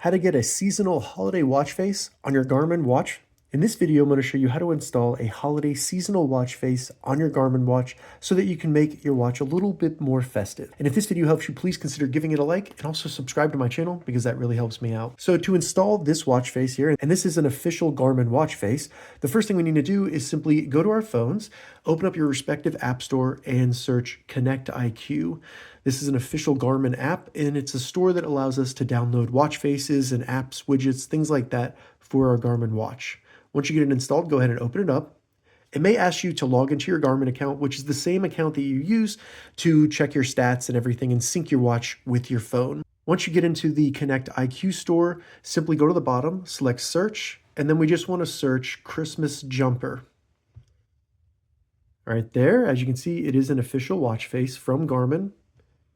How to get a seasonal holiday watch face on your Garmin watch. In this video, I'm going to show you how to install a holiday seasonal watch face on your Garmin watch so that you can make your watch a little bit more festive. And if this video helps you, please consider giving it a like and also subscribe to my channel because that really helps me out. So to install this watch face here, and this is an official Garmin watch face, the first thing we need to do is simply go to our phones, open up your respective app store and search Connect IQ. This is an official Garmin app, and it's a store that allows us to download watch faces and apps, widgets, things like that for our Garmin watch. Once you get it installed, go ahead and open it up. It may ask you to log into your Garmin account, which is the same account that you use to check your stats and everything and sync your watch with your phone. Once you get into the Connect IQ store, simply go to the bottom, select search, and then we just want to search Christmas jumper. Right there, as you can see, it is an official watch face from Garmin,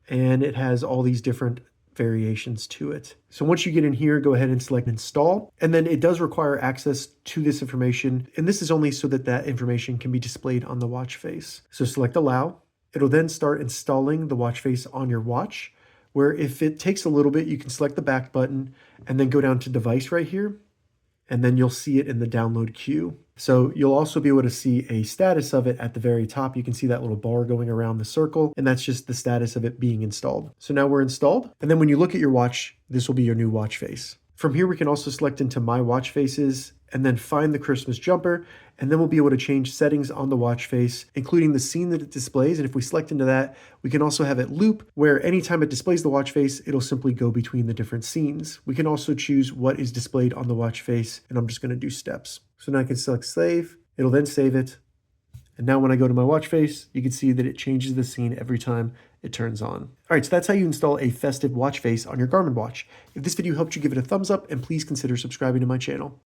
and it has all these different variations to it. So once you get in here, go ahead and select install, and then it does require access to this information, and this is only so that that information can be displayed on the watch face. So select allow. It'll then start installing the watch face on your watch, where if it takes a little bit, you can select the back button and then go down to device right here, and then you'll see it in the download queue. So you'll also be able to see a status of it at the very top. You can see that little bar going around the circle, and that's just the status of it being installed. So now we're installed, and then when you look at your watch, this will be your new watch face. From here, we can also select into My Watch Faces and then find the Christmas jumper, and then we'll be able to change settings on the watch face, including the scene that it displays. And if we select into that, we can also have it loop, where anytime it displays the watch face, it'll simply go between the different scenes. We can also choose what is displayed on the watch face, and I'm just going to do steps. So now I can select save, it'll then save it. And now when I go to my watch face, you can see that it changes the scene every time it turns on. All right, so that's how you install a festive watch face on your Garmin watch. If this video helped you, give it a thumbs up and please consider subscribing to my channel.